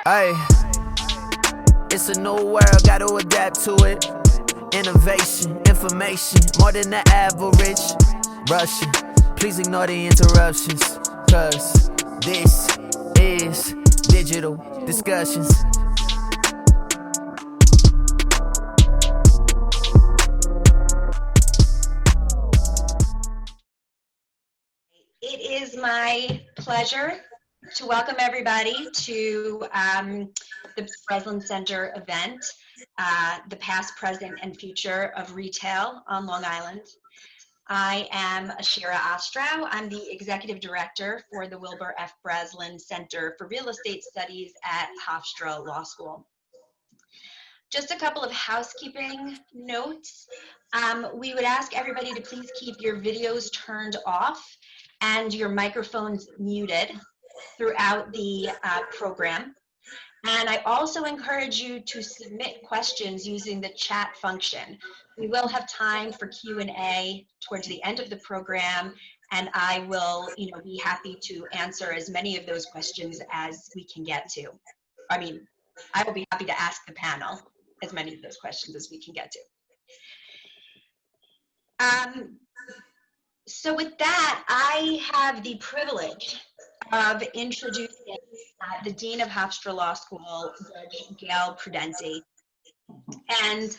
Ay, it's a new world, gotta adapt to it. Innovation, information, more than the average. Rushing, please ignore the interruptions, cause this is digital discussions. It is my pleasure to welcome everybody to the Breslin Center event, the past, present, and future of retail on Long Island. I am Ashira Ostrow. I'm the Executive Director for the Wilbur F. Breslin Center for Real Estate Studies at Hofstra Law School. Just a couple of housekeeping notes. We would ask everybody to please keep your videos turned off and your microphones muted throughout the program. And I also encourage you to submit questions using the chat function. We will have time for Q&A towards the end of the program, and I will be happy to answer as many of those questions as we can get to. I mean, I will be happy to ask the panel as many of those questions as we can get to. So with that, I have the privilege of introducing the Dean of Hofstra Law School, Judge Gail Prudenti. And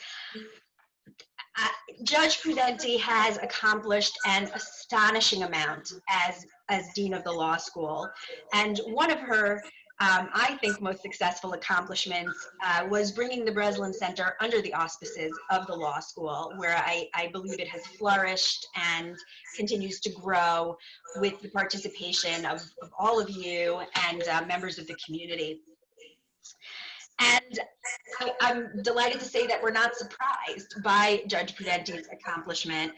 Judge Prudenti has accomplished an astonishing amount as Dean of the Law School. And one of her, I think, most successful accomplishments was bringing the Breslin Center under the auspices of the law school, where I believe it has flourished and continues to grow with the participation of all of you and members of the community. And I'm delighted to say that we're not surprised by Judge Prudenti's accomplishment.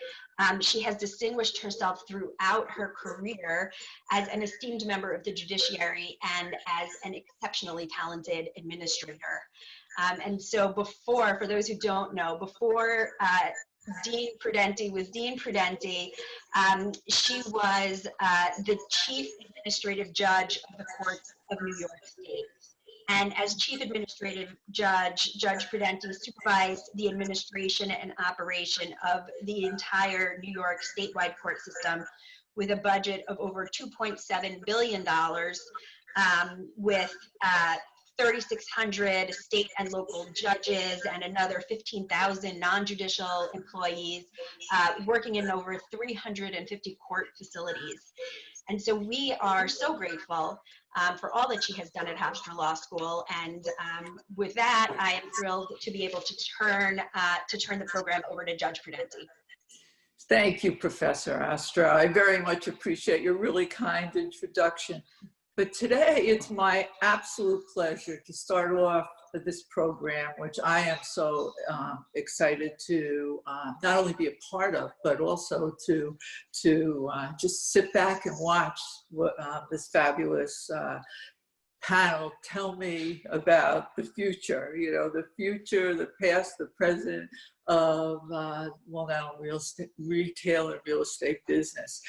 She has distinguished herself throughout her career as an esteemed member of the judiciary and as an exceptionally talented administrator. And so for those who don't know, before Dean Prudenti was Dean Prudenti, she was the Chief Administrative Judge of the Courts of New York State. And as Chief Administrative Judge, Judge Prudenti supervised the administration and operation of the entire New York statewide court system with a budget of over $2.7 billion, with 3,600 state and local judges and another 15,000 non-judicial employees working in over 350 court facilities. And so we are so grateful for all that she has done at Hofstra Law School. And with that, I am thrilled to be able to turn the program over to Judge Prudenti. Thank you, Professor Ostrow. I very much appreciate your really kind introduction. But today, it's my absolute pleasure to start off this program, which I am so excited to not only be a part of, but also to just sit back and watch what, this fabulous panel tell me about the future, the future, the past, the present of Long Island retail and real estate business.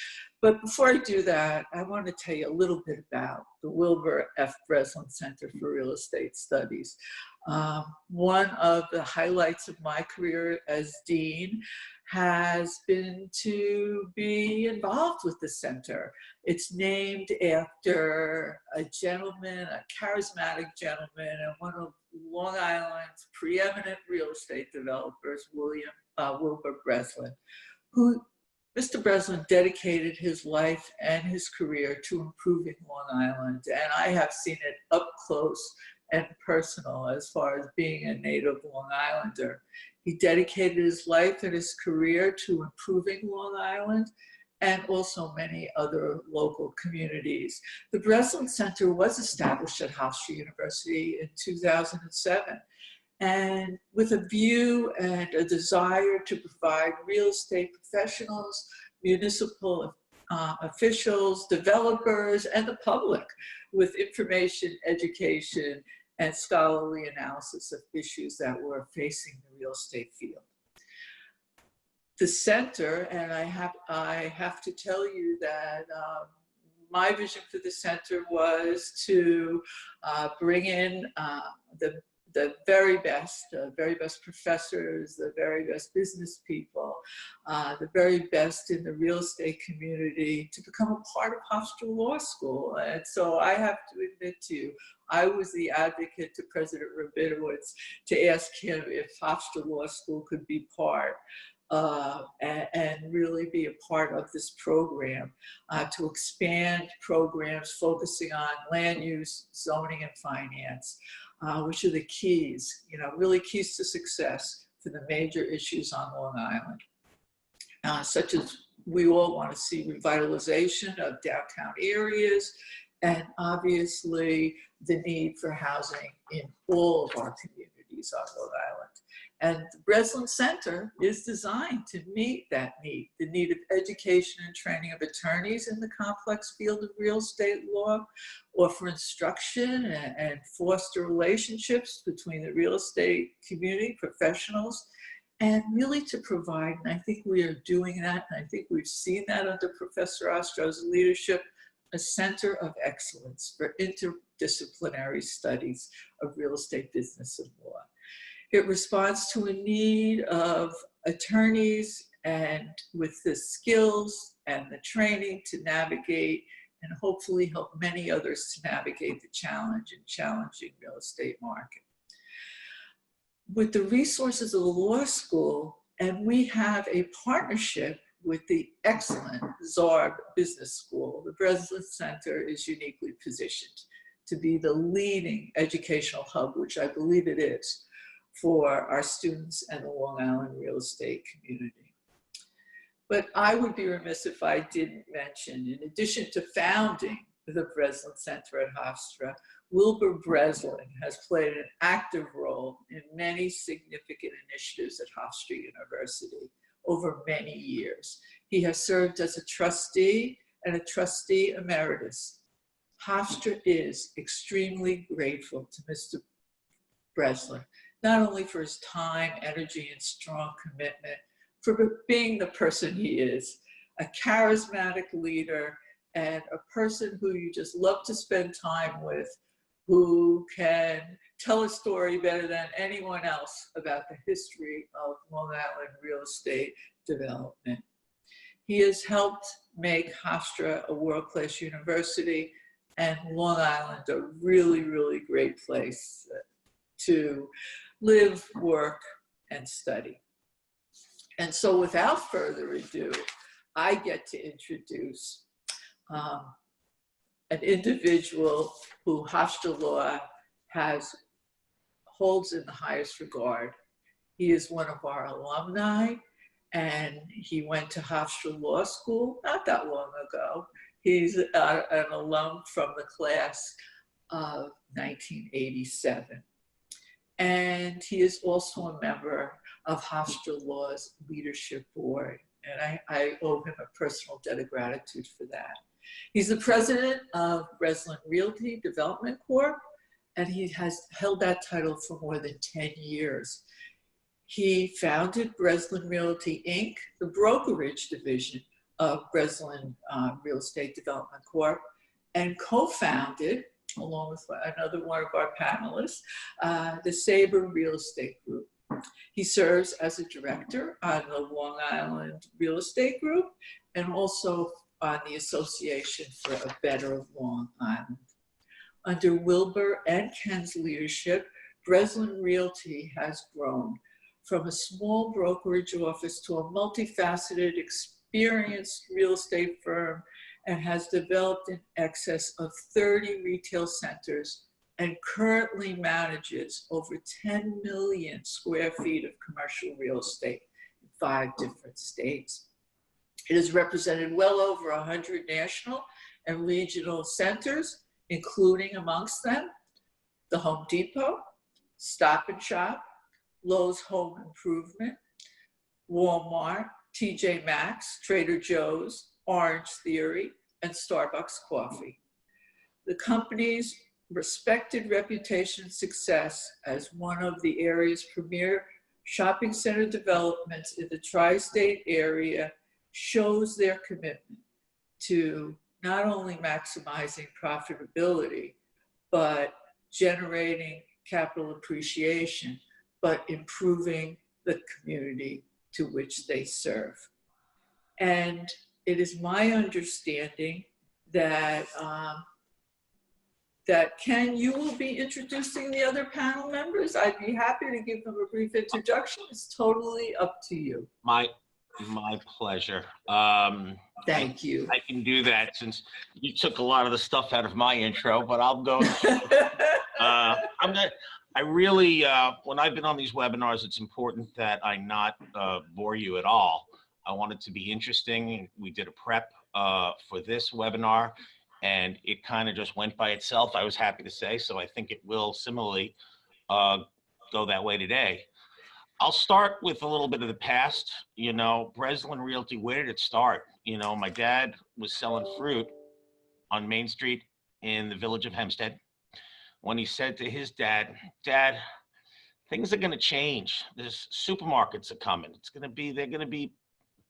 But before I do that, I want to tell you a little bit about the Wilbur F. Breslin Center for Real Estate Studies. One of the highlights of my career as dean has been to be involved with the center. It's named after a gentleman, a charismatic gentleman, and one of Long Island's preeminent real estate developers, Wilbur Breslin, who Mr. Breslin dedicated his life and his career to improving Long Island, and I have seen it up close and personal as far as being a native Long Islander. He dedicated his life and his career to improving Long Island and also many other local communities. The Breslin Center was established at Hofstra University in 2007. And with a view and a desire to provide real estate professionals, municipal officials, developers, and the public with information, education, and scholarly analysis of issues that were facing the real estate field. The center, and I have to tell you that my vision for the center was to bring in the very best professors, the very best business people, the very best in the real estate community to become a part of Hofstra Law School. And so I have to admit to you, I was the advocate to President Rabinowitz to ask him if Hofstra Law School could be part and really be a part of this program, to expand programs focusing on land use, zoning, and finance, which are the keys, really keys to success for the major issues on Long Island, such as we all want to see revitalization of downtown areas, and obviously the need for housing in all of our communities on Long Island. And the Breslin Center is designed to meet that need, the need of education and training of attorneys in the complex field of real estate law, offer instruction and foster relationships between the real estate community, professionals, and really to provide, and I think we are doing that, and I think we've seen that under Professor Ostro's leadership, a center of excellence for interdisciplinary studies of real estate business and law. It responds to a need of attorneys and with the skills and the training to navigate and hopefully help many others to navigate the challenging real estate market. With the resources of the law school, and we have a partnership with the excellent Sabre Business School, the Breslin Center is uniquely positioned to be the leading educational hub, which I believe it is, for our students and the Long Island real estate community. But I would be remiss if I didn't mention, in addition to founding the Breslin Center at Hofstra, Wilbur Breslin has played an active role in many significant initiatives at Hofstra University over many years. He has served as a trustee and a trustee emeritus. Hofstra is extremely grateful to Mr. Breslin, not only for his time, energy, and strong commitment, for being the person he is, a charismatic leader and a person who you just love to spend time with, who can tell a story better than anyone else about the history of Long Island real estate development. He has helped make Hofstra a world-class university and Long Island a really, really great place to live, work, and study. And so without further ado, I get to introduce an individual who Hofstra Law holds in the highest regard. He is one of our alumni, and he went to Hofstra Law School not that long ago. He's an alum from the class of 1987. And he is also a member of Hofstra Law's leadership board. And I owe him a personal debt of gratitude for that. He's the president of Breslin Realty Development Corp, and he has held that title for more than 10 years. He founded Breslin Realty, Inc., the brokerage division of Breslin Real Estate Development Corp., and co-founded, along with another one of our panelists, the Sabre Real Estate Group. He serves as a director on the Long Island Real Estate Group and also on the Association for a Better Long Island. Under Wilbur and Ken's leadership, Breslin Realty has grown from a small brokerage office to a multifaceted, experienced real estate firm and has developed in excess of 30 retail centers and currently manages over 10 million square feet of commercial real estate in 5 different states. It has represented well over 100 national and regional centers, including amongst them the Home Depot, Stop and Shop, Lowe's Home Improvement, Walmart, TJ Maxx, Trader Joe's, Orange Theory, and Starbucks Coffee. The company's respected reputation and success as one of the area's premier shopping center developments in the tri-state area shows their commitment to not only maximizing profitability, but generating capital appreciation, but improving the community to which they serve. And it is my understanding that that Ken, you will be introducing the other panel members. I'd be happy to give them a brief introduction. It's totally up to you. My pleasure. Thank you. I can do that since you took a lot of the stuff out of my intro, but I'll go. I really, when I've been on these webinars, it's important that I not bore you at all. I want it to be interesting. We did a prep for this webinar, and it kind of just went by itself, I was happy to say. So I think it will similarly go that way today. I'll start with a little bit of the past. You know, Breslin Realty, where did it start? You know, my dad was selling fruit on Main Street in the village of Hempstead when he said to his dad, "Dad, things are going to change. There's supermarkets are coming. They're going to be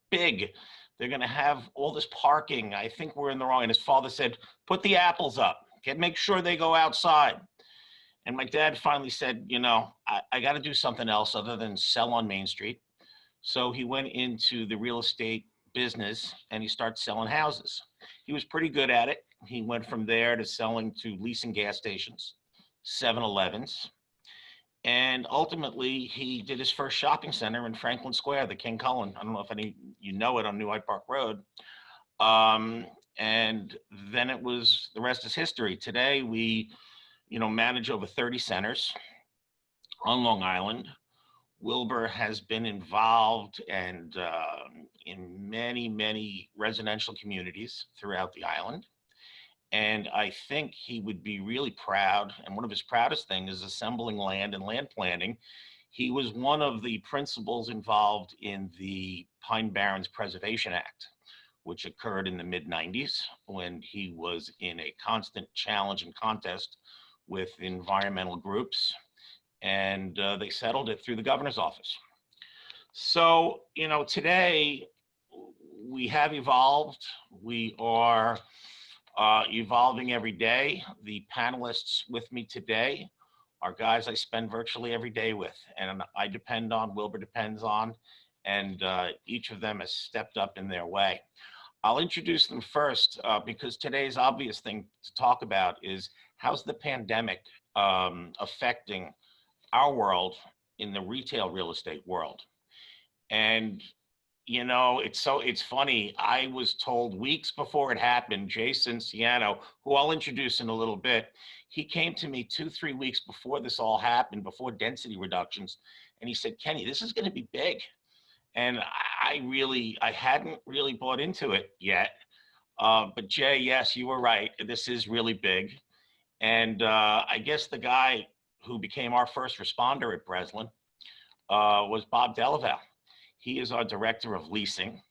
big. They're going to have all this parking. I think we're in the wrong." And his father said, "Put the apples up. Make sure they go outside." And my dad finally said, "You know, I got to do something else other than sell on Main Street." So he went into the real estate business and he started selling houses. He was pretty good at it. He went from there to selling to leasing gas stations, 7-Elevens. And ultimately, he did his first shopping center in Franklin Square, the King Cullen. I don't know if any of you know it, on New Hyde Park Road. And then it was, the rest is history. Today, we, you know, manage over 30 centers on Long Island. Wilbur has been involved and in many, many residential communities throughout the island. And I think he would be really proud, and one of his proudest things is assembling land and land planning. He was one of the principals involved in the Pine Barrens Preservation Act, which occurred in the mid-90s when he was in a constant challenge and contest with environmental groups, and they settled it through the governor's office. So, you know, today we have evolved. We are evolving every day. The panelists with me today are guys I spend virtually every day with, and I depend on, Wilbur depends on, and each of them has stepped up in their way. I'll introduce them first because today's obvious thing to talk about is how's the pandemic affecting our world in the retail real estate world. And you know, it's funny. I was told weeks before it happened, Jayson Siano, who I'll introduce in a little bit, he came to me 2-3 weeks before this all happened, before density reductions, and he said, "Kenny, this is going to be big." And I hadn't really bought into it yet. But Jay, yes, you were right. This is really big. And I guess the guy who became our first responder at Breslin was Bob Delavale. He is our director of leasing.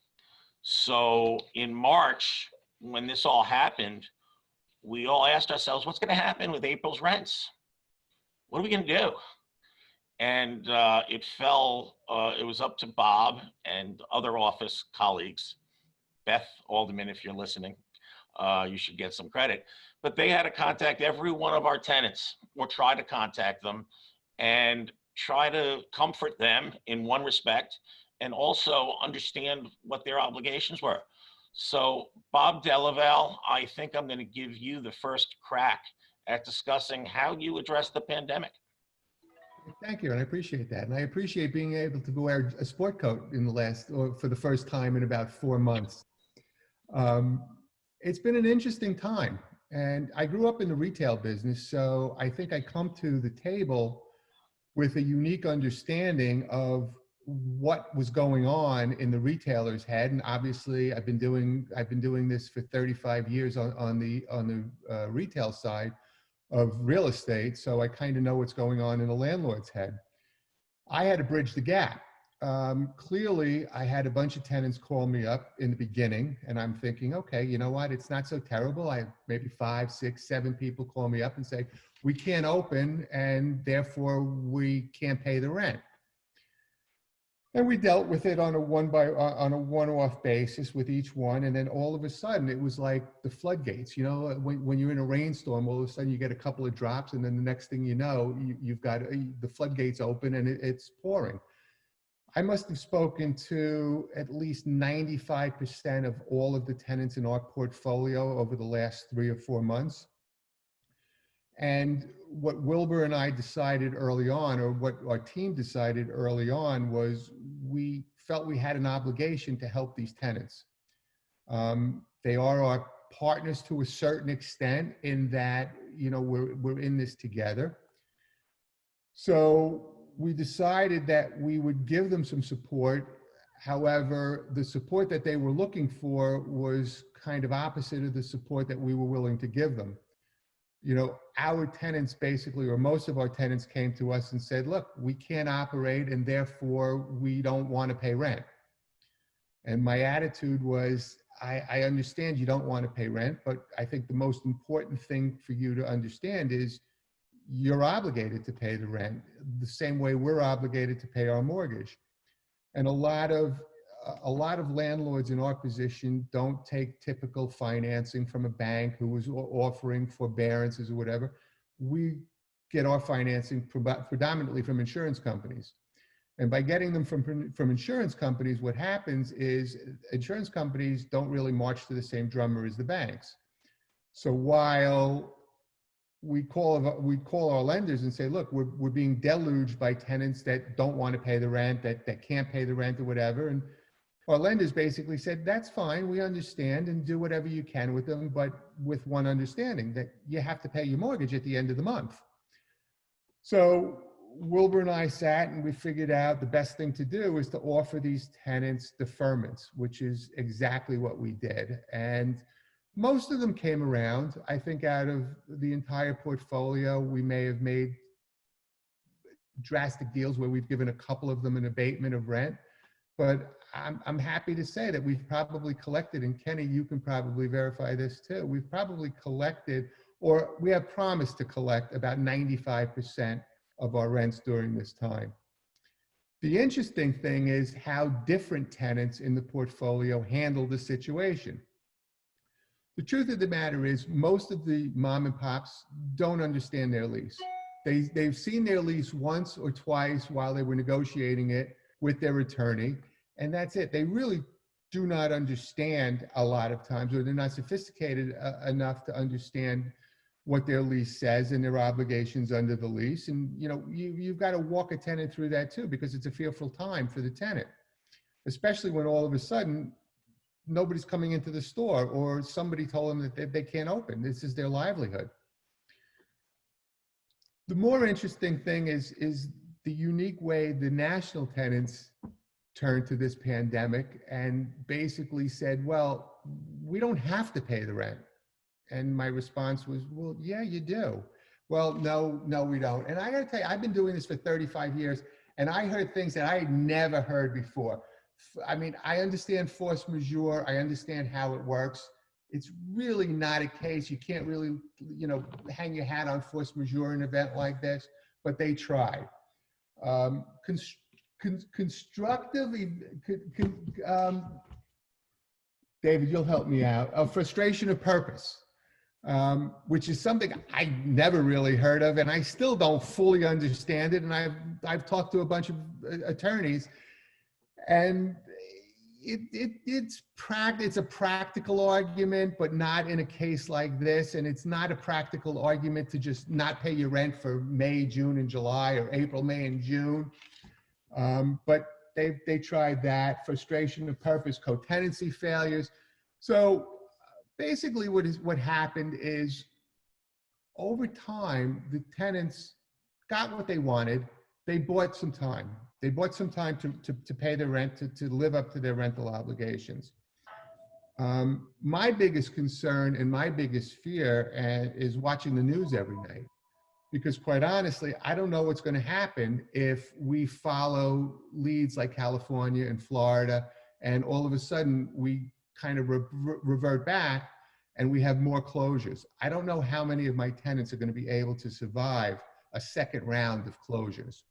So in March, when this all happened, we all asked ourselves, what's going to happen with April's rents? What are we going to do? And it was up to Bob and other office colleagues. Beth Alderman, if you're listening, you should get some credit. But they had to contact every one of our tenants, or try to contact them and try to comfort them in one respect, and also understand what their obligations were. So Bob Delavale, I think I'm going to give you the first crack at discussing how you address the pandemic. Thank you, and I appreciate that. And I appreciate being able to wear a sport coat for the first time in about 4 months. It's been an interesting time, and I grew up in the retail business, so I think I come to the table with a unique understanding of what was going on in the retailer's head. And obviously I've been doing this for 35 years on the retail side of real estate. So I kind of know what's going on in the landlord's head. I had to bridge the gap. Clearly I had a bunch of tenants call me up in the beginning, and I'm thinking, okay, you know what? It's not so terrible. I have maybe 5, 6, 7 people call me up and say, we can't open and therefore we can't pay the rent. And we dealt with it on a one-off basis with each one. And then all of a sudden it was like the floodgates, you know, when you're in a rainstorm, all of a sudden you get a couple of drops, and then the next thing you know, you've got the floodgates open and it's pouring. I must have spoken to at least 95% of all of the tenants in our portfolio over the last 3 or 4 months. And what Wilbur and I decided early on, or what our team decided early on, was we felt we had an obligation to help these tenants. They are our partners to a certain extent, in that, you know, we're in this together. So we decided that we would give them some support. However, the support that they were looking for was kind of opposite of the support that we were willing to give them. You know, our tenants basically, or most of our tenants, came to us and said, look, we can't operate, and therefore we don't want to pay rent. And my attitude was, I understand you don't want to pay rent, but I think the most important thing for you to understand is you're obligated to pay the rent the same way we're obligated to pay our mortgage. And a lot of landlords in our position don't take typical financing from a bank who is offering forbearances or whatever. We get our financing predominantly from insurance companies. And by getting them from insurance companies, what happens is insurance companies don't really march to the same drummer as the banks. So while we call our lenders and say, look, we're being deluged by tenants that don't want to pay the rent, that can't pay the rent or whatever. And our lenders basically said, that's fine, we understand, and do whatever you can with them, but with one understanding, that you have to pay your mortgage at the end of the month. So Wilbur and I sat and we figured out the best thing to do is to offer these tenants deferments, which is exactly what we did. And most of them came around. I think out of the entire portfolio, we may have made drastic deals where we've given a couple of them an abatement of rent. But I'm happy to say that we've probably collected, and Kenny, you can probably verify this too, we've probably collected, or we have promised to collect, about 95% of our rents during this time. The interesting thing is how different tenants in the portfolio handle the situation. The truth of the matter is, most of the mom and pops don't understand their lease. They've seen their lease once or twice while they were negotiating it with their attorney, and that's it. They really do not understand a lot of times, or they're not sophisticated enough to understand what their lease says and their obligations under the lease. And you know, you've got to walk a tenant through that too, because it's a fearful time for the tenant, especially when all of a sudden nobody's coming into the store, or somebody told them that they can't open. This is their livelihood. The more interesting thing is the unique way the national tenants turned to this pandemic and basically said, well, we don't have to pay the rent. And my response was, well, yeah, you do. Well, no, we don't. And I gotta tell you, I've been doing this for 35 years, and I heard things that I had never heard before. I mean, I understand force majeure. I understand how it works. It's really not a case. You can't really, you know, hang your hat on force majeure in an event like this, but they tried. Constructively, David, you'll help me out. A frustration of purpose, which is something I never really heard of, and I still don't fully understand it. And I've talked to a bunch of attorneys, and it's a practical argument, but not in a case like this. And it's not a practical argument to just not pay your rent for May, June, and July, or April, May, and June. But they tried that. Frustration of purpose, co-tenancy failures. So basically what happened is, over time, the tenants got what they wanted. They bought some time. They bought some time to pay their rent, to live up to their rental obligations. My biggest concern and my biggest fear is watching the news every night. Because quite honestly, I don't know what's going to happen if we follow leads like California and Florida, and all of a sudden we kind of revert back and we have more closures. I don't know how many of my tenants are going to be able to survive a second round of closures.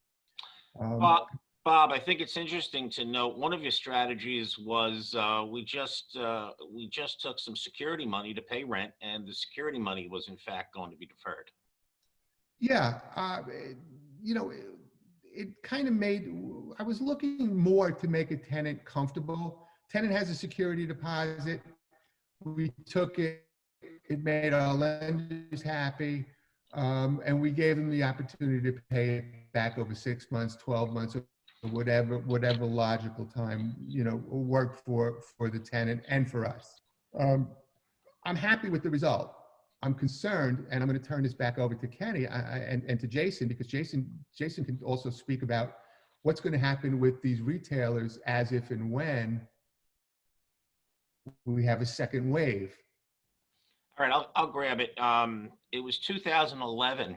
Bob, I think it's interesting to note one of your strategies was we just took some security money to pay rent, and the security money was in fact going to be deferred. Yeah, you know, it kind of made, I was looking more to make a tenant comfortable. Tenant has a security deposit. We took it, it made our lenders happy, and we gave them the opportunity to pay it back over 6 months, 12 months, or whatever logical time, you know, worked for the tenant and for us. I'm happy with the result. I'm concerned, and I'm going to turn this back over to Kenny and to Jayson, because Jayson can also speak about what's going to happen with these retailers as if and when we have a second wave. All right, I'll grab it. It was 2011,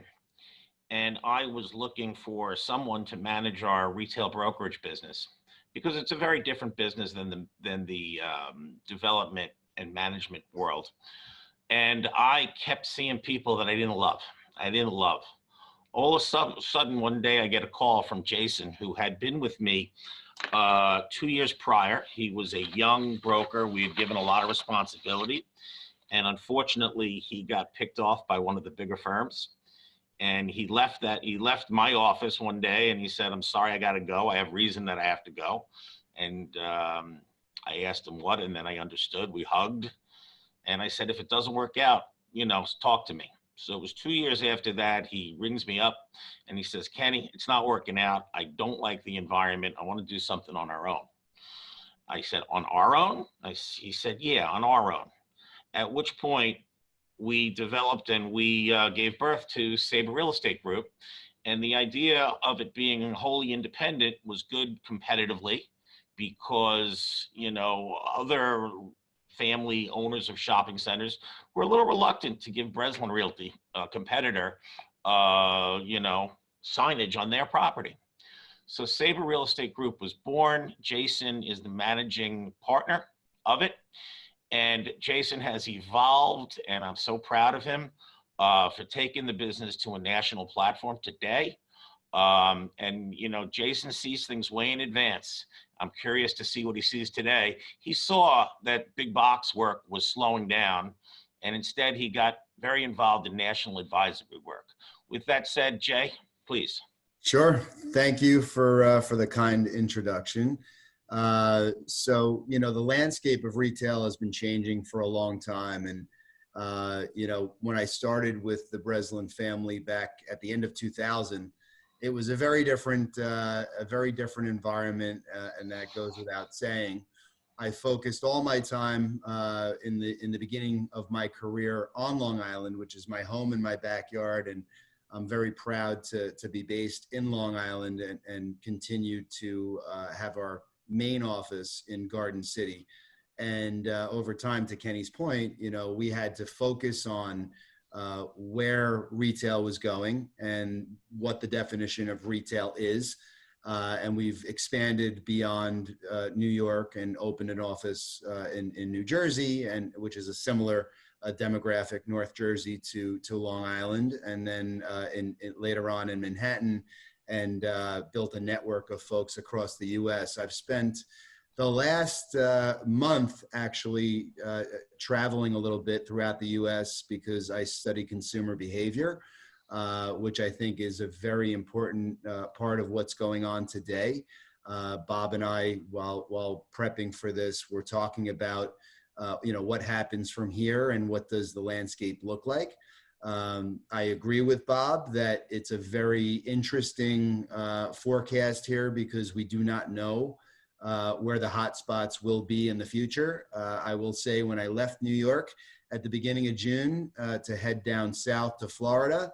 and I was looking for someone to manage our retail brokerage business because it's a very different business than the development and management world. And I kept seeing people that I didn't love. All of a sudden, one day I get a call from Jayson, who had been with me 2 years prior. He was a young broker. We had given a lot of responsibility. And unfortunately, he got picked off by one of the bigger firms. And he left my office one day and he said, "I'm sorry, I got to go. I have reason that I have to go." And I asked him what, and then I understood. We hugged. And I said, "If it doesn't work out, you know, talk to me." So it was 2 years after that, he rings me up and he says, "Kenny, it's not working out. I don't like the environment. I want to do something on our own." I said, "On our own?" He said, "Yeah, on our own." At which point we developed and we gave birth to Sabre Real Estate Group. And the idea of it being wholly independent was good competitively because, you know, other family owners of shopping centers were a little reluctant to give Breslin Realty, a competitor, you know, signage on their property. So Sabre Real Estate Group was born. Jayson is the managing partner of it. And Jayson has evolved, and I'm so proud of him for taking the business to a national platform today. And, you know, Jayson sees things way in advance. I'm curious to see what he sees today. He saw that big box work was slowing down, and instead he got very involved in national advisory work. With that said, Jay, please. Sure. Thank you for the kind introduction. So, you know, the landscape of retail has been changing for a long time. And, you know, when I started with the Breslin family back at the end of 2000, it was a very different environment. And that goes without saying. I focused all my time in the beginning of my career on Long Island, which is my home and my backyard. And I'm very proud to be based in Long Island and continue to have our main office in Garden City. And over time, to Kenny's point, you know, we had to focus on where retail was going and what the definition of retail is. And we've expanded beyond New York and opened an office in New Jersey, and which is a similar demographic, North Jersey to Long Island, and then later on in Manhattan, and built a network of folks across the U.S. I've spent the last month actually traveling a little bit throughout the U.S. because I study consumer behavior, which I think is a very important part of what's going on today. Bob and I, while prepping for this, we're talking about you know, what happens from here and what does the landscape look like. I agree with Bob that it's a very interesting forecast here because we do not know where the hot spots will be in the future. I will say when I left New York at the beginning of June to head down south to Florida,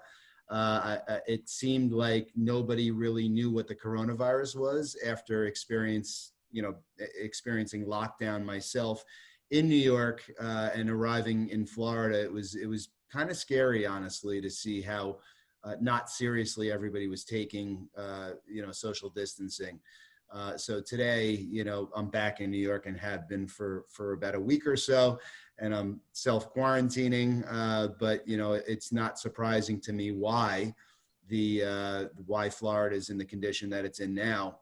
it seemed like nobody really knew what the coronavirus was after experiencing lockdown myself in New York and arriving in Florida. It was kind of scary, honestly, to see how not seriously everybody was taking, you know, social distancing. So today, you know, I'm back in New York and have been for about a week or so, and I'm self-quarantining. But, you know, it's not surprising to me why Florida is in the condition that it's in now.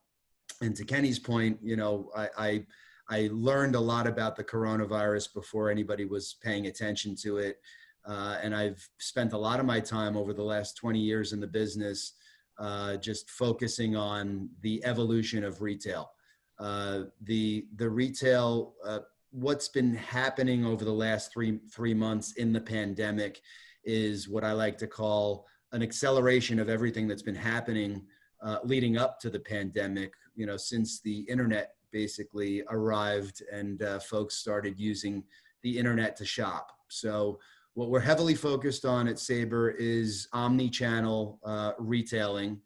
And to Kenny's point, you know, I learned a lot about the coronavirus before anybody was paying attention to it. And I've spent a lot of my time over the last 20 years in the business just focusing on the evolution of retail. The retail, what's been happening over the last three months in the pandemic is what I like to call an acceleration of everything that's been happening leading up to the pandemic, you know, since the internet basically arrived and folks started using the internet to shop. So what we're heavily focused on at Sabre is omni-channel retailing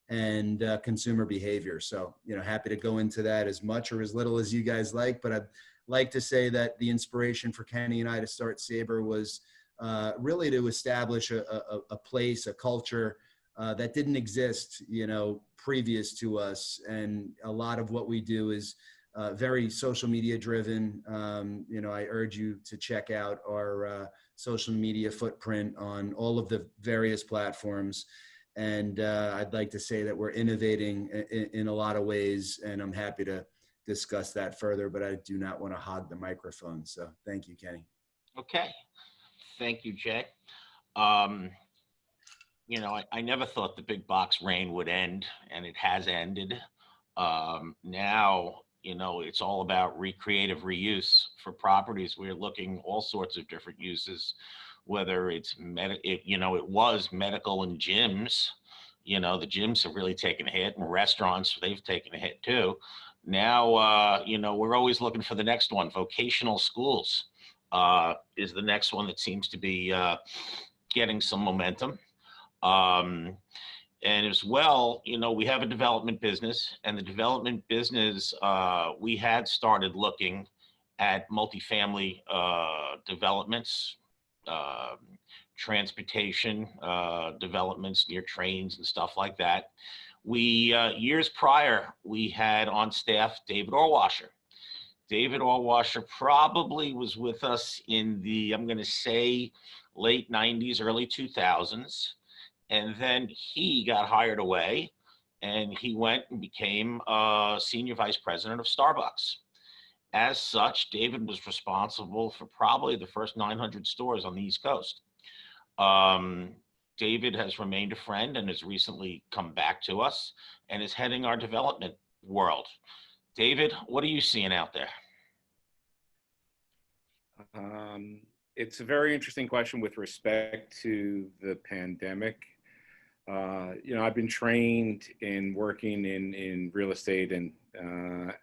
and consumer behavior. So, you know, happy to go into that as much or as little as you guys like, but I'd like to say that the inspiration for Kenny and I to start Sabre was really to establish a place, a culture that didn't exist, you know, previous to us. And a lot of what we do is very social media driven. You know, I urge you to check out our social media footprint on all of the various platforms. And I'd like to say that we're innovating in a lot of ways, and I'm happy to discuss that further, but I do not want to hog the microphone. So thank you, Kenny. Okay. Thank you, Jay. You know, I never thought the big box reign would end, and it has ended. Now, you know, it's all about recreative reuse for properties. We're looking all sorts of different uses, whether it's it was medical and gyms. You know, the gyms have really taken a hit, and restaurants, they've taken a hit too. Now, you know, we're always looking for the next one. Vocational schools is the next one that seems to be getting some momentum. And as well, you know, we have a development business, and the development business, we had started looking at multifamily developments, transportation developments near trains and stuff like that. We, years prior, we had on staff David Orwasher. David Orwasher probably was with us in the, I'm going to say, late 90s, early 2000s. And then he got hired away, and he went and became senior vice president of Starbucks. As such, David was responsible for probably the first 900 stores on the East Coast. David has remained a friend and has recently come back to us and is heading our development world. David, what are you seeing out there? It's a very interesting question with respect to the pandemic. You know, I've been trained in working in real estate and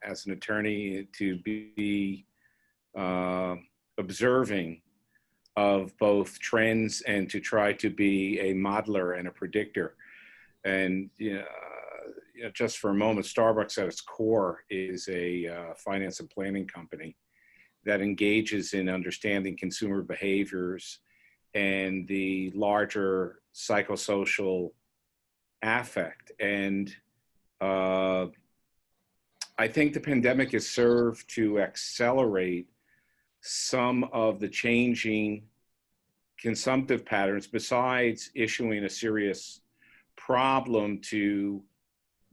as an attorney to be observing of both trends and to try to be a modeler and a predictor. And you know, just for a moment, Starbucks at its core is a finance and planning company that engages in understanding consumer behaviors and the larger psychosocial affect. And I think the pandemic has served to accelerate some of the changing consumptive patterns, besides issuing a serious problem to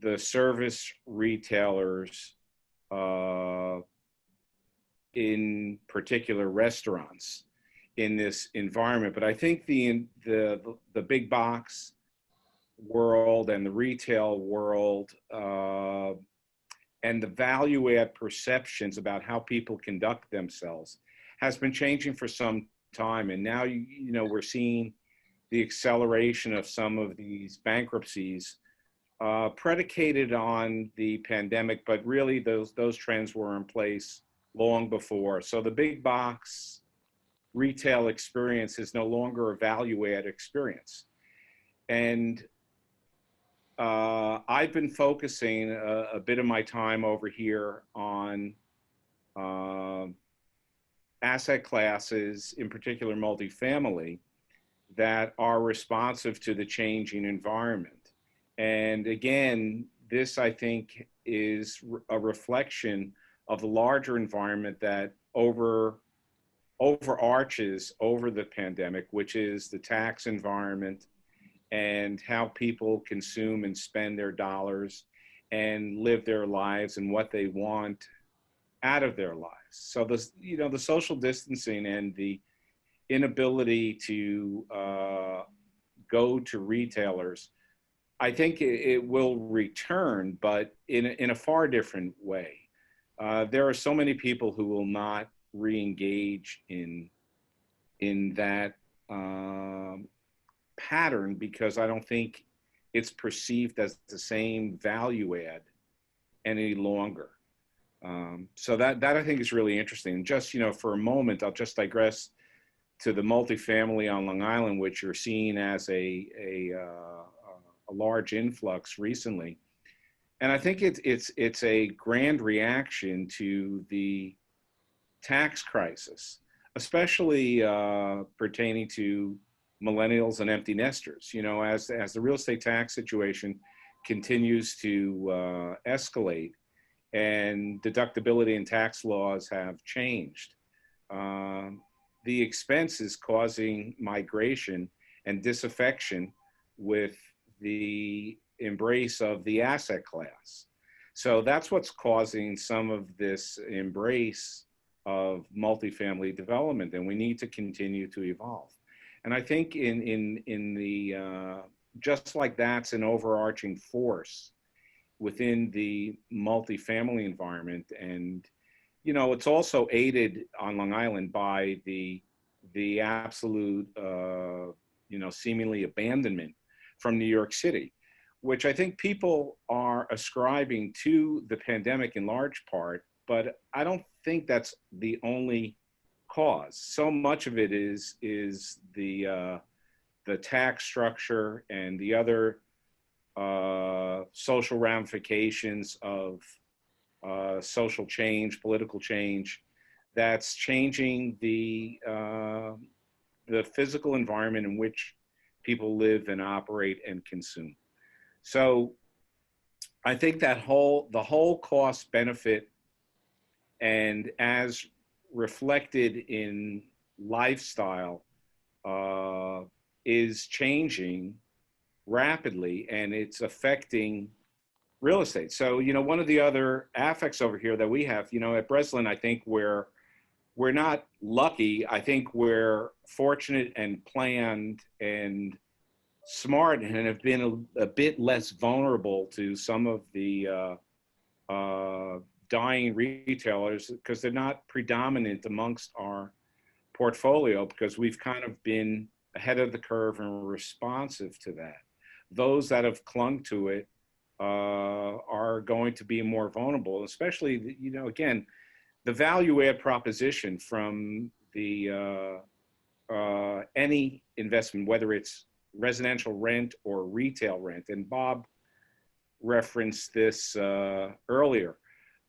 the service retailers, in particular restaurants, in this environment. But I think the big box world and the retail world and the value add perceptions about how people conduct themselves has been changing for some time. And now, you know, we're seeing the acceleration of some of these bankruptcies predicated on the pandemic, but really those trends were in place long before. So the big box retail experience is no longer a value add experience. And I've been focusing a bit of my time over here on asset classes, in particular multifamily, that are responsive to the changing environment. And again, this, I think, is a reflection of the larger environment that overarches over the pandemic, which is the tax environment and how people consume and spend their dollars, and live their lives and what they want out of their lives. So this, the social distancing and the inability to go to retailers, I think it will return, but in a far different way. There are so many people who will not re-engage in that pattern because I don't think it's perceived as the same value add any longer. So that I think is really interesting. Just, for a moment, I'll just digress to the multifamily on Long Island, which you're seeing as a large influx recently. And I think it's a grand reaction to the tax crisis, especially pertaining to millennials and empty nesters. As the real estate tax situation continues to escalate and deductibility and tax laws have changed, the expense is causing migration and disaffection with the embrace of the asset class. So that's what's causing some of this embrace of multifamily development, and we need to continue to evolve. And I think in the just like that's an overarching force within the multifamily environment, and it's also aided on Long Island by the absolute seemingly abandonment from New York City, which I think people are ascribing to the pandemic in large part, but I don't think that's the only cause. So much of it is the tax structure and the other social ramifications of social change, political change, that's changing the physical environment in which people live and operate and consume. So I think that the whole cost benefit, and as reflected in lifestyle, is changing rapidly, and it's affecting real estate. So, one of the other affects over here that we have, at Breslin, I think we're not lucky. I think we're fortunate and planned and smart and have been a bit less vulnerable to some of the dying retailers because they're not predominant amongst our portfolio, because we've kind of been ahead of the curve and responsive to that. Those that have clung to it are going to be more vulnerable, especially, again, the value add proposition from the any investment, whether it's residential rent or retail rent. And Bob referenced this earlier,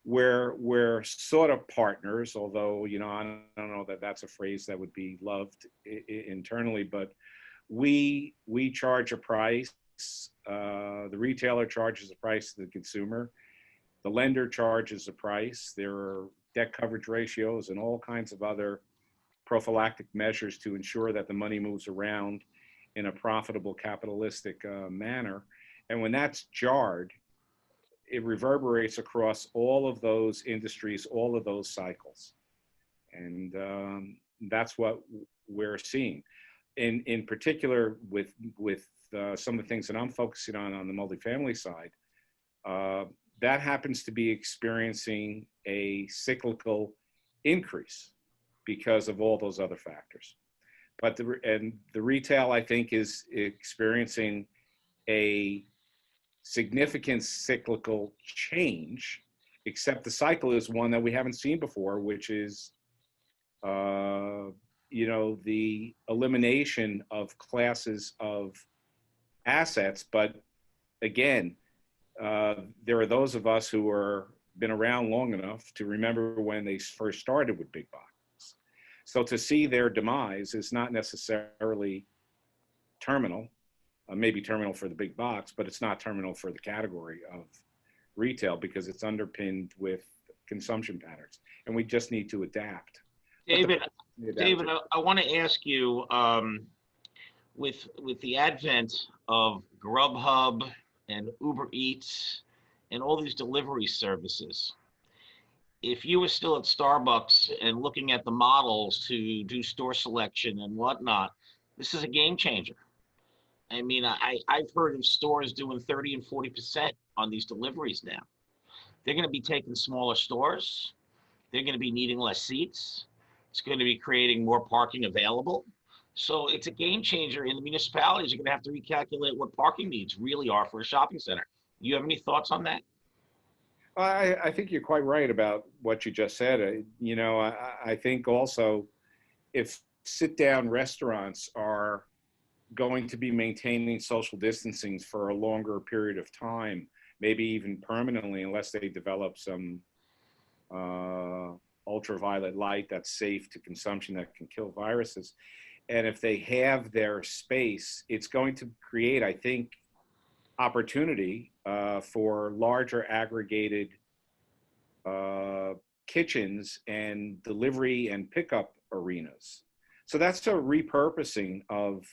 where we're sort of partners, although, I don't know that that's a phrase that would be loved internally, but we charge a price. The retailer charges a price to the consumer. The lender charges a price. There are debt coverage ratios and all kinds of other prophylactic measures to ensure that the money moves around in a profitable capitalistic manner. And when that's jarred, it reverberates across all of those industries, all of those cycles. And that's what we're seeing. In particular, with some of the things that I'm focusing on the multifamily side, that happens to be experiencing a cyclical increase because of all those other factors. But the retail, I think, is experiencing a significant cyclical change, except the cycle is one that we haven't seen before, which is, the elimination of classes of assets. But again, there are those of us who are been around long enough to remember when they first started with big box. So to see their demise is not necessarily terminal, maybe terminal for the big box, but it's not terminal for the category of retail because it's underpinned with consumption patterns, and we just need to adapt. David, I want to ask you, with the advent of Grubhub and Uber Eats and all these delivery services. If you were still at Starbucks and looking at the models to do store selection and whatnot, this is a game changer. I mean, I've heard of stores doing 30 and 40% on these deliveries now. They're going to be taking smaller stores. They're going to be needing less seats. It's going to be creating more parking available. So it's a game changer, and the municipalities are going to have to recalculate what parking needs really are for a shopping center. You have any thoughts on that? I think you're quite right about what you just said. I think also if sit-down restaurants are going to be maintaining social distancing for a longer period of time, maybe even permanently, unless they develop some ultraviolet light that's safe to consumption that can kill viruses. And if they have their space, it's going to create, I think, opportunity for larger aggregated kitchens and delivery and pickup arenas. So that's a repurposing of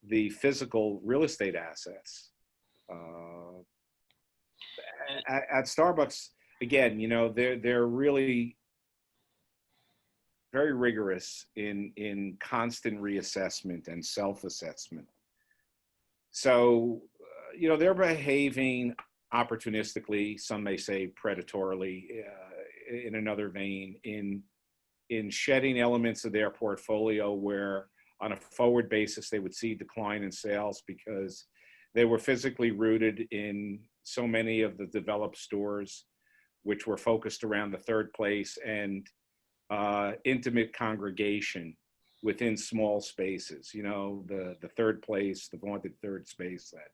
the physical real estate assets. At Starbucks, again, they're really very rigorous in constant reassessment and self-assessment. So, they're behaving opportunistically, some may say predatorily, in another vein, in shedding elements of their portfolio where on a forward basis they would see decline in sales because they were physically rooted in so many of the developed stores, which were focused around the third place and intimate congregation within small spaces. The third place, the vaunted third space that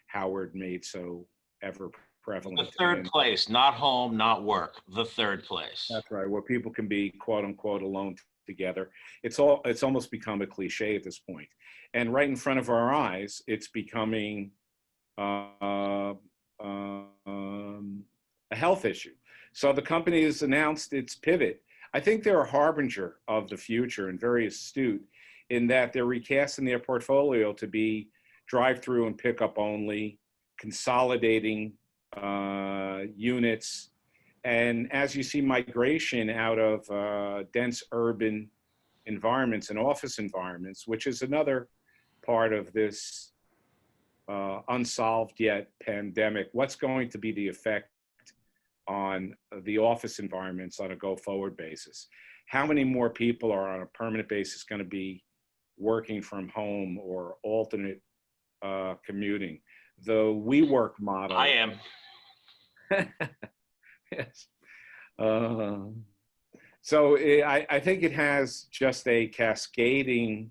Howard made so ever prevalent. The third place, not home, not work, the third place. That's right, where people can be quote unquote alone together. It's almost become a cliche at this point. And right in front of our eyes, it's becoming a health issue. So the company has announced its pivot. I think they're a harbinger of the future and very astute in that they're recasting their portfolio to be drive-through and pickup only, consolidating units. And as you see migration out of dense urban environments and office environments, which is another part of this unsolved yet pandemic, what's going to be the effect on the office environments on a go-forward basis? How many more people are on a permanent basis going to be working from home or alternate commuting? The WeWork model. I am. Yes. So I think it has just a cascading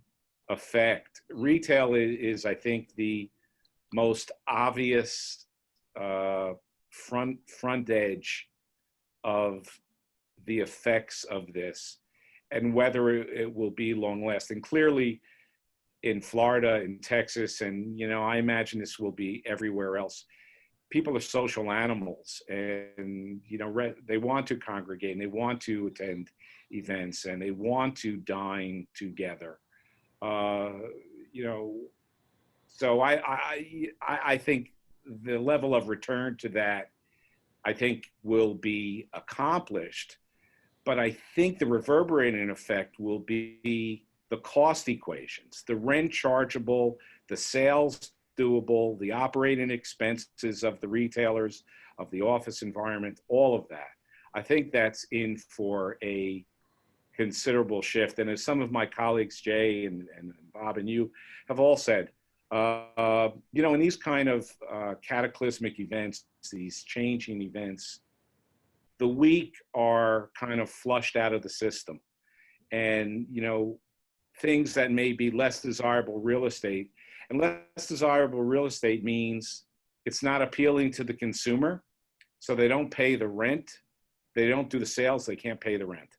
effect. Retail is I think, the most obvious front edge of the effects of this and whether it will be long lasting. Clearly in Florida, in Texas, and I imagine this will be everywhere else. People are social animals, and they want to congregate and they want to attend events and they want to dine together. So I think the level of return to that, I think, will be accomplished, but I think the reverberating effect will be the cost equations, the rent chargeable, the sales doable, the operating expenses of the retailers, of the office environment, all of that. I think that's in for a considerable shift. And as some of my colleagues, Jay and Bob and you, have all said, in these kind of cataclysmic events, these changing events, the weak are kind of flushed out of the system. And, things that may be less desirable real estate, and less desirable real estate means it's not appealing to the consumer, so they don't pay the rent, they don't do the sales, they can't pay the rent.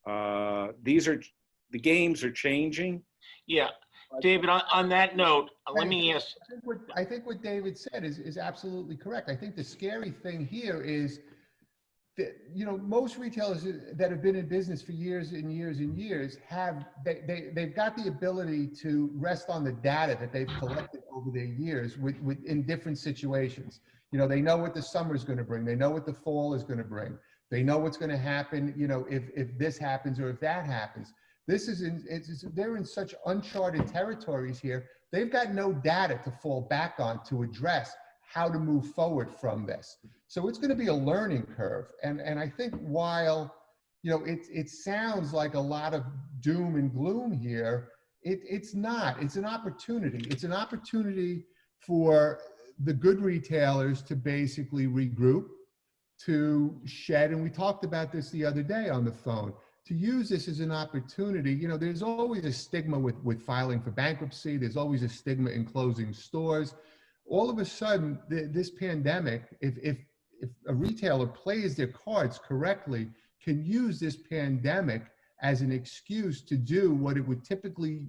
The games are changing. Yeah, David, on that note, let me ask. I think what David said is absolutely correct. I think the scary thing here is most retailers that have been in business for years and years and years they've got the ability to rest on the data that they've collected over their years in different situations. They know what the summer is going to bring. They know what the fall is going to bring. They know what's going to happen, if this happens or if that happens. They're in such uncharted territories here. They've got no data to fall back on to address how to move forward from this. So it's going to be a learning curve. And I think while, it sounds like a lot of doom and gloom here, it's not. It's an opportunity. It's an opportunity for the good retailers to basically regroup, to shed, and we talked about this the other day on the phone, to use this as an opportunity. There's always a stigma with filing for bankruptcy. There's always a stigma in closing stores. All of a sudden, this pandemic, if a retailer plays their cards correctly, can use this pandemic as an excuse to do what it would typically,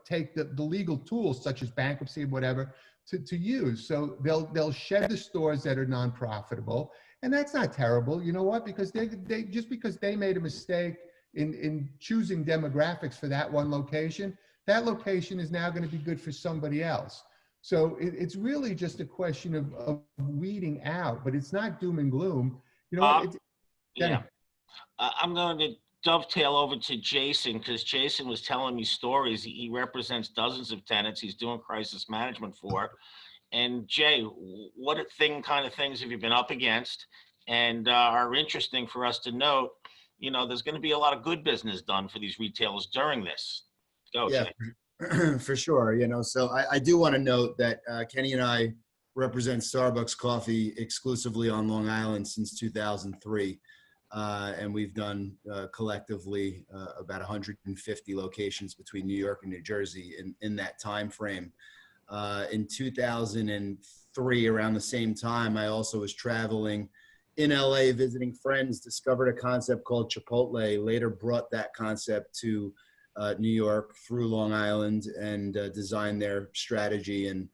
take the legal tools such as bankruptcy and whatever to use. So they'll shed the stores that are non-profitable, and that's not terrible. You know what? Because they just because they made a mistake in choosing demographics for that one location, that location is now going to be good for somebody else. So it's really just a question of weeding out, but it's not doom and gloom. Yeah. I'm going to dovetail over to Jayson, because Jayson was telling me stories. He represents dozens of tenants he's doing crisis management for. And Jay, what kind of things have you been up against and are interesting for us to note? There's going to be a lot of good business done for these retailers during this. Go, Yeah. Jay. For sure. So I do want to note that Kenny and I represent Starbucks Coffee exclusively on Long Island since 2003. And we've done collectively about 150 locations between New York and New Jersey in that time frame. In 2003, around the same time, I also was traveling in LA visiting friends, discovered a concept called Chipotle, later brought that concept to New York through Long Island and designed their strategy and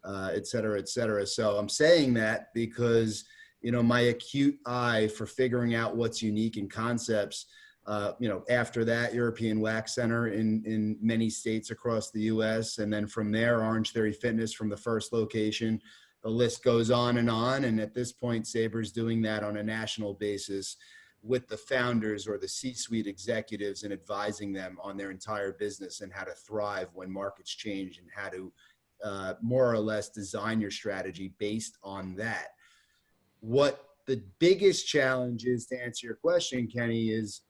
et cetera, et cetera. So I'm saying that because, my acute eye for figuring out what's unique in concepts, after that, European Wax Center in many states across the US. And then from there, Orange Theory Fitness from the first location. The list goes on. And at this point, Sabre's doing that on a national basis with the founders or the C-suite executives and advising them on their entire business and how to thrive when markets change and how to more or less design your strategy based on that. What the biggest challenge is, to answer your question, Kenny, is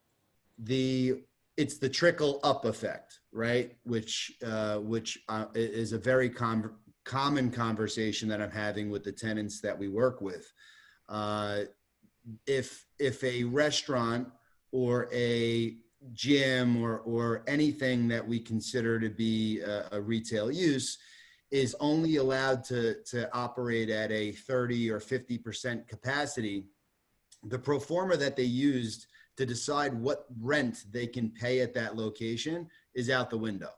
it's the trickle up effect, right? Which is a very common conversation that I'm having with the tenants that we work with. If a restaurant or a gym or anything that we consider to be a retail use is only allowed to operate at a 30 or 50% capacity, the pro forma that they used to decide what rent they can pay at that location is out the window,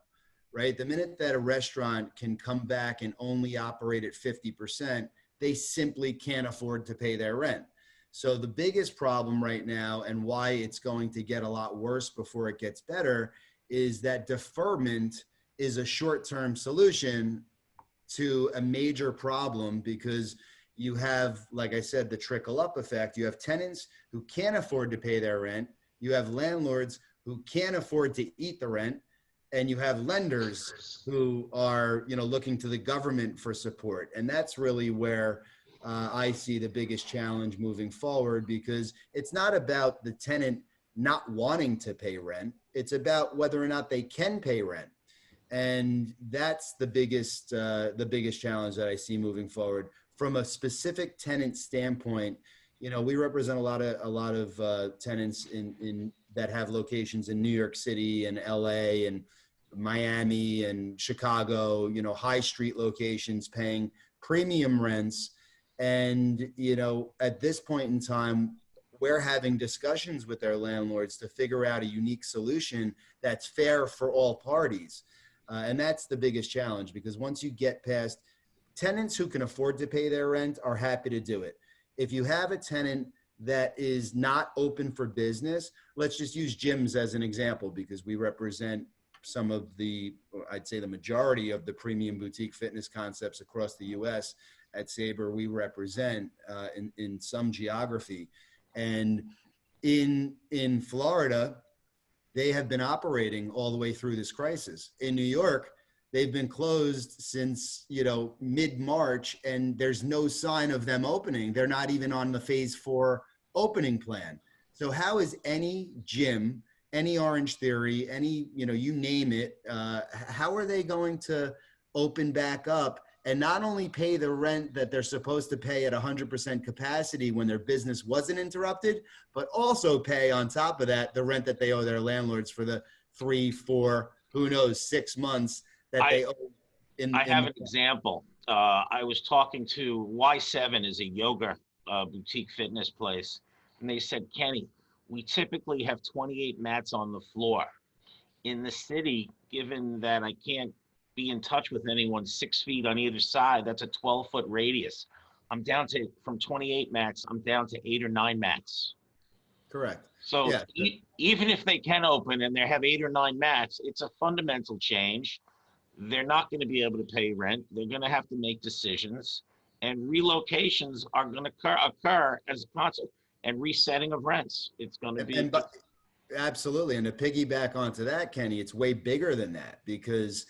right? The minute that a restaurant can come back and only operate at 50%, they simply can't afford to pay their rent. So the biggest problem right now, and why it's going to get a lot worse before it gets better, is that deferment is a short-term solution to a major problem, because you have, like I said, the trickle up effect. You have tenants who can't afford to pay their rent. You have landlords who can't afford to eat the rent. And you have lenders who are, looking to the government for support. And that's really where I see the biggest challenge moving forward, because it's not about the tenant not wanting to pay rent. It's about whether or not they can pay rent. And that's the biggest challenge that I see moving forward. From a specific tenant standpoint, we represent a lot of tenants in that have locations in New York City and LA and Miami and Chicago, high street locations paying premium rents. And, at this point in time, we're having discussions with their landlords to figure out a unique solution that's fair for all parties. And that's the biggest challenge, because once you get past tenants who can afford to pay their rent are happy to do it. If you have a tenant that is not open for business, let's just use gyms as an example because we represent some of the, I'd say the majority of the premium boutique fitness concepts across the US. At Sabre, we represent in some geography. And in Florida, they have been operating all the way through this crisis. In New York, they've been closed since, mid-March, and there's no sign of them opening. They're not even on the phase 4 opening plan. So how is any gym, any Orange Theory, any, you name it, how are they going to open back up and not only pay the rent that they're supposed to pay at 100% capacity when their business wasn't interrupted, but also pay on top of that the rent that they owe their landlords for the 3, 4, who knows, 6 months that they owe. I have an example. I was talking to Y7 is a yoga boutique fitness place, and they said, Kenny, we typically have 28 mats on the floor. In the city, given that I can't be in touch with anyone 6 feet on either side, that's a 12-foot radius. I'm down to, from 28 mats, I'm down to 8 or 9 mats. Correct. So yeah. Even if they can open and they have 8 or 9 mats, it's a fundamental change. They're not going to be able to pay rent. They're going to have to make decisions, and relocations are going to occur as a consequence, and resetting of rents. It's going to be. Absolutely. And to piggyback onto that, Kenny, it's way bigger than that, because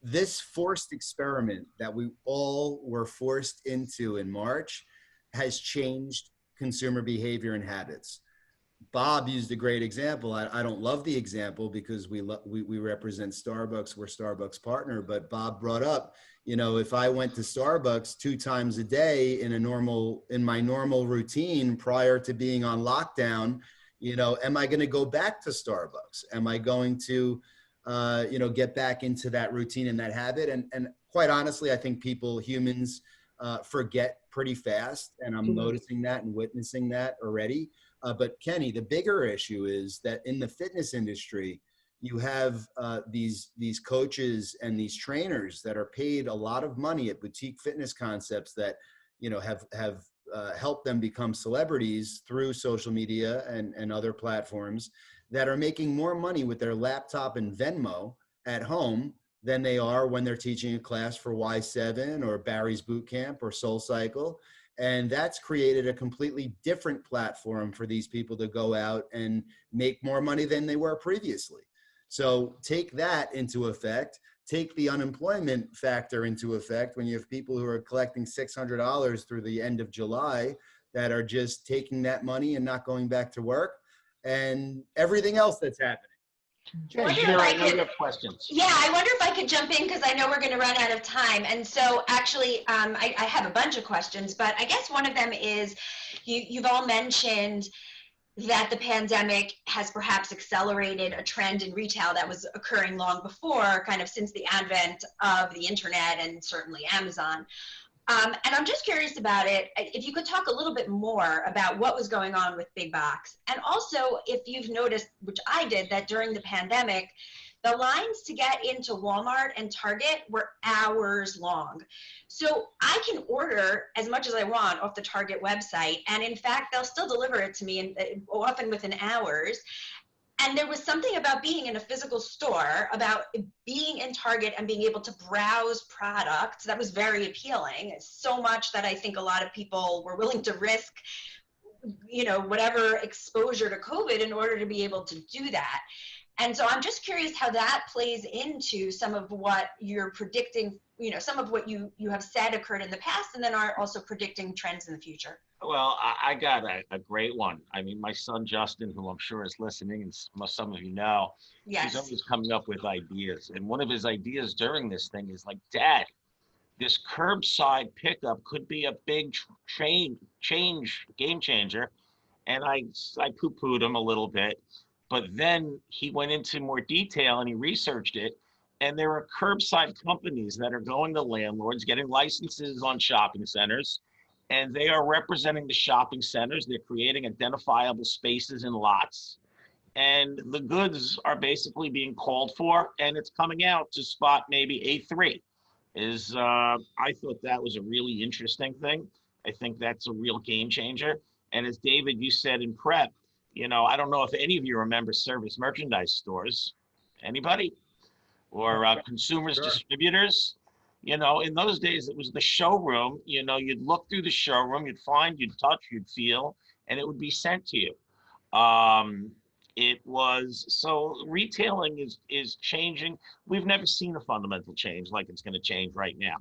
this forced experiment that we all were forced into in March has changed consumer behavior and habits. Bob used a great example. I don't love the example because we represent Starbucks. We're Starbucks partner, but Bob brought up, if I went to Starbucks 2 times a day in my normal routine prior to being on lockdown, am I going to go back to Starbucks? Am I going to, get back into that routine and that habit? And quite honestly, I think humans forget pretty fast, and I'm noticing that and witnessing that already. But Kenny, the bigger issue is that in the fitness industry, you have these coaches and these trainers that are paid a lot of money at boutique fitness concepts that, have helped them become celebrities through social media and other platforms, that are making more money with their laptop and Venmo at home than they are when they're teaching a class for Y7 or Barry's Boot Camp or Soul Cycle. And that's created a completely different platform for these people to go out and make more money than they were previously. So take that into effect, take the unemployment factor into effect when you have people who are collecting $600 through the end of July that are just taking that money and not going back to work, and everything else that's happening. I have questions. Yeah, I wonder if I could jump in because I know we're going to run out of time. And so actually, I have a bunch of questions, but I guess one of them is you've all mentioned that the pandemic has perhaps accelerated a trend in retail that was occurring long before, kind of since the advent of the internet and certainly Amazon. And I'm just curious about it. If you could talk a little bit more about what was going on with big box. And also if you've noticed, which I did, that during the pandemic, the lines to get into Walmart and Target were hours long. So I can order as much as I want off the Target website. And in fact, they'll still deliver it to me, often within hours. And there was something about being in a physical store, about being in Target and being able to browse products that was very appealing. So much that I think a lot of people were willing to risk, whatever exposure to COVID in order to be able to do that. And so I'm just curious how that plays into some of what you're predicting, some of what you have said occurred in the past, and then are also predicting trends in the future. Well, I got a great one. I mean, my son, Justin, who I'm sure is listening, and some of you know, Yes. He's always coming up with ideas. And one of his ideas during this thing is like, Dad, this curbside pickup could be a big game changer. And I poo-pooed him a little bit, but then he went into more detail and he researched it. And there are curbside companies that are going to landlords, getting licenses on shopping centers, and they are representing the shopping centers. They're creating identifiable spaces and lots. And the goods are basically being called for, and it's coming out to spot maybe A3. I thought that was a really interesting thing. I think that's a real game changer. And as David, you said in prep, I don't know if any of you remember service merchandise stores. Anybody? Or consumers Sure. distributors? In those days, it was the showroom. You'd look through the showroom, you'd find, you'd touch, you'd feel, and it would be sent to you. So retailing is changing. We've never seen a fundamental change like it's going to change right now.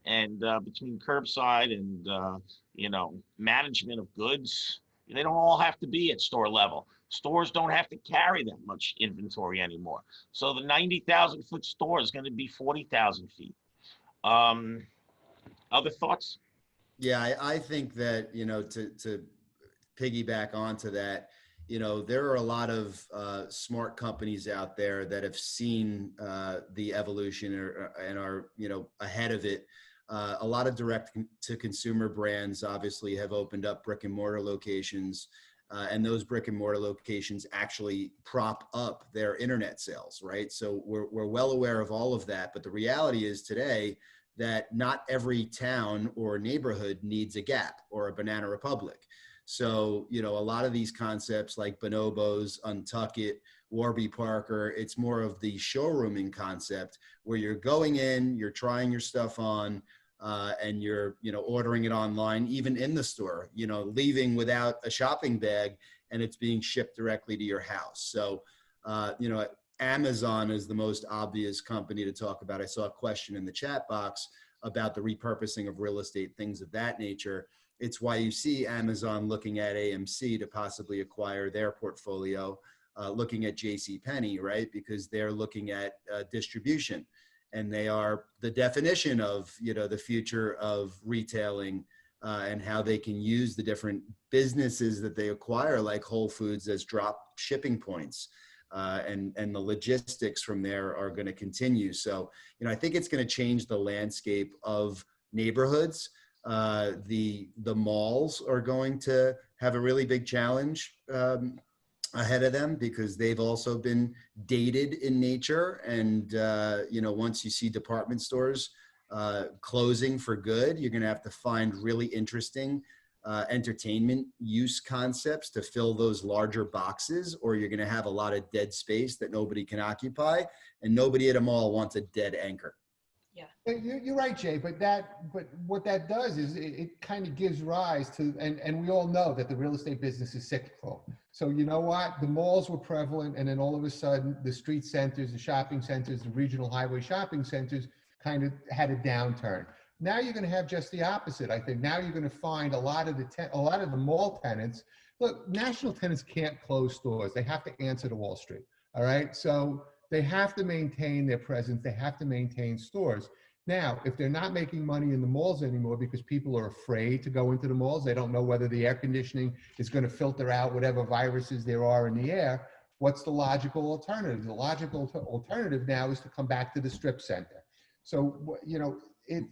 And between curbside and management of goods, they don't all have to be at store level. Stores don't have to carry that much inventory anymore. So the 90,000 foot store is going to be 40,000 feet. Other thoughts? Yeah, I think that, to piggyback onto that, there are a lot of smart companies out there that have seen the evolution and are, ahead of it. A lot of direct to consumer brands obviously have opened up brick and mortar locations, and those brick and mortar locations actually prop up their internet sales, right? So we're well aware of all of that, but the reality is today that not every town or neighborhood needs a Gap or a Banana Republic. So, a lot of these concepts like Bonobos, Untuckit, Warby Parker, it's more of the showrooming concept where you're going in, you're trying your stuff on, and you're, ordering it online, even in the store, leaving without a shopping bag and it's being shipped directly to your house. So, Amazon is the most obvious company to talk about. I saw a question in the chat box about the repurposing of real estate, things of that nature. It's why you see Amazon looking at AMC to possibly acquire their portfolio, looking at JCPenney, right? Because they're looking at distribution, and they are the definition of, the future of retailing, and how they can use the different businesses that they acquire, like Whole Foods, as drop shipping points. And the logistics from there are going to continue. So, I think it's going to change the landscape of neighborhoods. The malls are going to have a really big challenge ahead of them because they've also been dated in nature. And, once you see department stores closing for good, you're going to have to find really interesting entertainment use concepts to fill those larger boxes, or you're going to have a lot of dead space that nobody can occupy, and nobody at a mall wants a dead anchor. Yeah, you're right, Jay. But what that does is it kind of gives rise to, and we all know that the real estate business is cyclical. So you know what? The malls were prevalent, and then all of a sudden, the street centers, the shopping centers, the regional highway shopping centers kind of had a downturn. Now you're going to have just the opposite. I think now you're going to find a lot of the mall tenants. Look, national tenants can't close stores. They have to answer to Wall Street. All right. So they have to maintain their presence. They have to maintain stores. Now, if they're not making money in the malls anymore because people are afraid to go into the malls, they don't know whether the air conditioning is going to filter out whatever viruses there are in the air. What's the logical alternative? The logical alternative now is to come back to the strip center. So,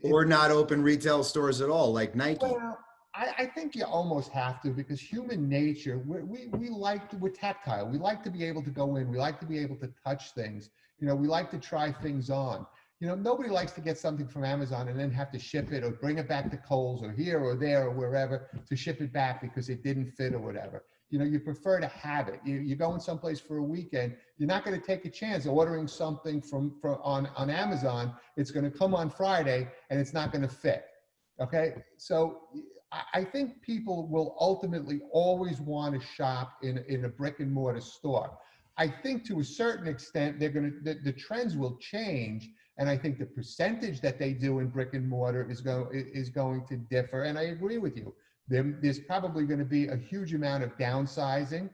or not open retail stores at all, like Nike. Well, I think you almost have to, because human nature, we're tactile. We like to be able to go in. We like to be able to touch things. We like to try things on. Nobody likes to get something from Amazon and then have to ship it or bring it back to Kohl's or here or there or wherever to ship it back because it didn't fit or whatever. You prefer to have it. You're going someplace for a weekend. You're not going to take a chance ordering something on Amazon. It's going to come on Friday and it's not going to fit. Okay. So I think people will ultimately always want to shop in a brick and mortar store. I think to a certain extent, the trends will change. And I think the percentage that they do in brick and mortar is going to differ. And I agree with you. There's probably going to be a huge amount of downsizing.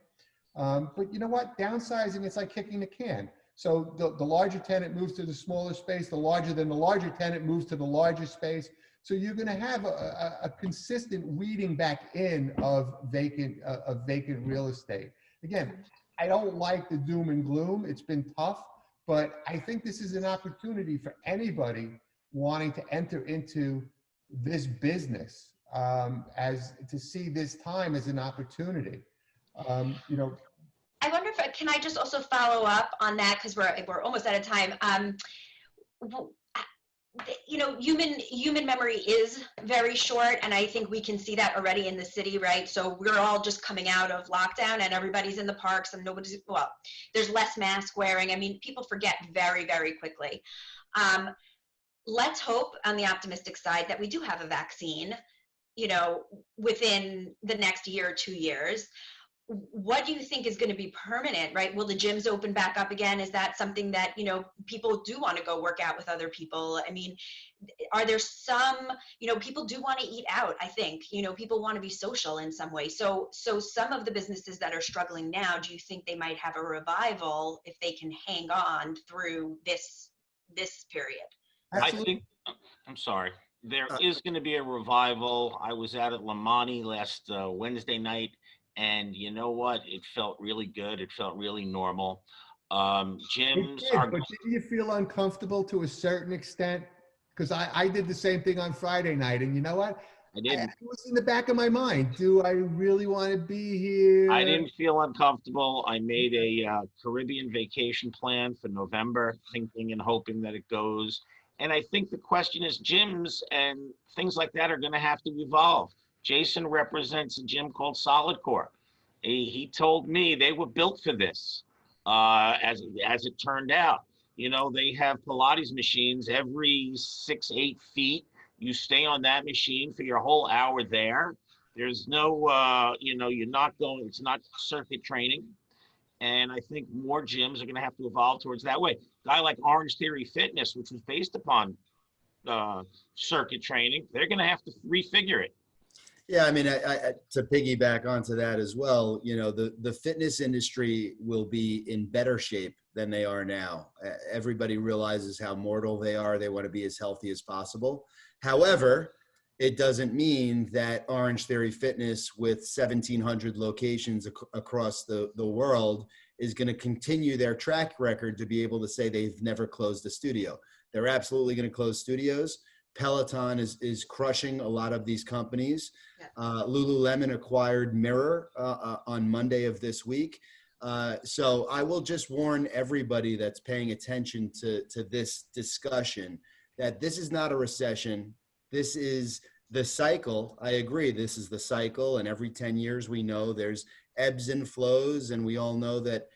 But you know what? Downsizing, it's like kicking a can. So the larger tenant moves to the smaller space. The larger tenant moves to the larger space. So you're going to have a consistent weeding back in of vacant real estate. Again, I don't like the doom and gloom. It's been tough, but I think this is an opportunity for anybody wanting to enter into this business, as to see this time as an opportunity. I wonder if can I just also follow up on that, because we're almost out of time. you know, human memory is very short, and I think we can see that already in the city, right? So we're all just coming out of lockdown and everybody's in the parks and nobody's, well, there's less mask wearing. I mean, people forget very, very quickly. Let's hope on the optimistic side that we do have a vaccine, you know, within the next year or 2 years. What do you think is going to be permanent, right? Will the gyms open back up again? Is that something that, you know, people do want to go work out with other people? I mean, are there some, you know, people do want to eat out, I think, you know, people want to be social in some way. So some of the businesses that are struggling now, do you think they might have a revival if they can hang on through this period? I think, I'm sorry, there is going to be a revival. I was out at Lamani last Wednesday night, and you know what? It felt really good. It felt really normal. Gyms are. But did you feel uncomfortable to a certain extent? Because I did the same thing on Friday night, and you know what? I didn't. It was in the back of my mind. Do I really want to be here? I didn't feel uncomfortable. I made a Caribbean vacation plan for November, thinking and hoping that it goes. And I think the question is, gyms and things like that are going to have to evolve. Jayson represents a gym called Solid Core. He told me they were built for this, as it turned out. You know, they have Pilates machines every 6-8 feet. You stay on that machine for your whole hour there. There's no, you know, you're not going, it's not circuit training. And I think more gyms are going to have to evolve towards that way. A guy like Orange Theory Fitness, which was based upon circuit training, they're going to have to refigure it. Yeah, I mean, to piggyback onto that as well, you know, the fitness industry will be in better shape than they are now. Everybody realizes how mortal they are. They want to be as healthy as possible. However, it doesn't mean that Orange Theory Fitness with 1,700 locations across the world is going to continue their track record to be able to say they've never closed a studio. They're absolutely going to close studios. Peloton is crushing a lot of these companies. Lululemon acquired Mirror on Monday of this week. So I will just warn everybody that's paying attention to this discussion that this is not a recession. This is the cycle. I agree. This is the cycle. And every 10 years, we know there's ebbs and flows. And we all know that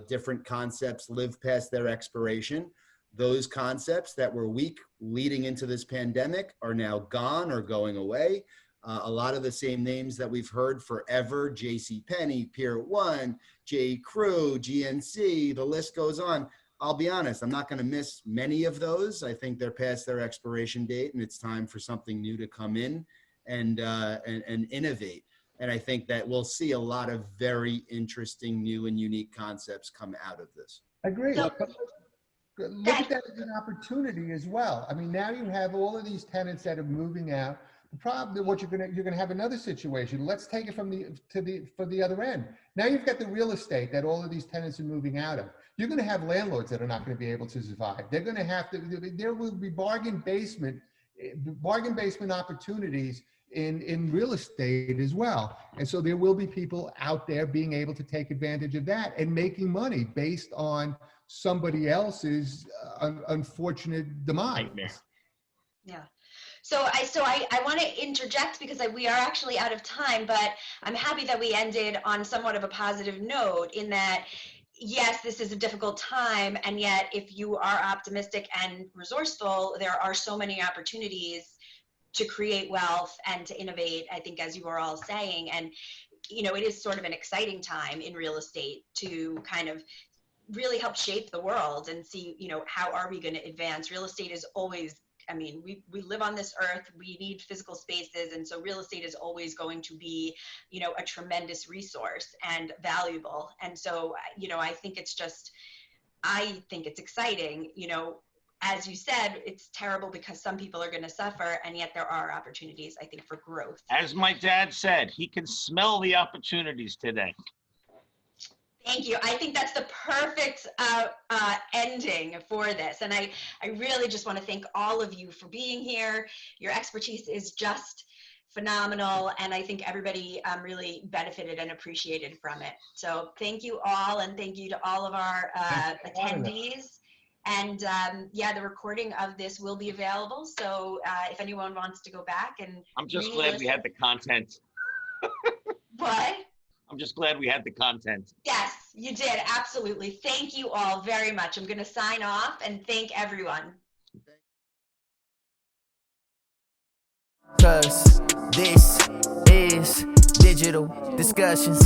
different concepts live past their expiration. Those concepts that were weak leading into this pandemic are now gone or going away. A lot of the same names that we've heard forever, JCPenney, Pier 1, J. Crew, GNC, the list goes on. I'll be honest, I'm not going to miss many of those. I think they're past their expiration date and it's time for something new to come in and innovate. And I think that we'll see a lot of very interesting new and unique concepts come out of this. I agree. Look at that as an opportunity as well. I mean, now you have all of these tenants that are moving out. The problem, what you're gonna have another situation. Let's take it from the other end. Now you've got the real estate that all of these tenants are moving out of. You're going to have landlords that are not going to be able to survive. They're going to have to. There will be bargain basement opportunities in real estate as well. And so there will be people out there being able to take advantage of that and making money based on somebody else's unfortunate demise. Yeah. So I want to interject because we are actually out of time, but I'm happy that we ended on somewhat of a positive note in that, yes, this is a difficult time. And yet if you are optimistic and resourceful, there are so many opportunities to create wealth and to innovate, I think, as you were all saying. And, you know, it is sort of an exciting time in real estate to kind of really help shape the world and see, you know, how are we going to advance? Real estate is always, I mean, we live on this earth, we need physical spaces. And so real estate is always going to be, you know, a tremendous resource and valuable. And so, you know, I think it's exciting, you know, as you said, it's terrible because some people are going to suffer, and yet there are opportunities, I think, for growth. As my dad said, he can smell the opportunities today. Thank you. I think that's the perfect ending for this. And I really just want to thank all of you for being here. Your expertise is just phenomenal. And I think everybody really benefited and appreciated from it. So thank you all. And thank you to all of our attendees. And yeah, the recording of this will be available. So if anyone wants to go back and I'm just glad we had the content. What? I'm just glad we had the content. Yes, you did. Absolutely. Thank you all very much. I'm going to sign off and thank everyone. Cause this is digital discussions.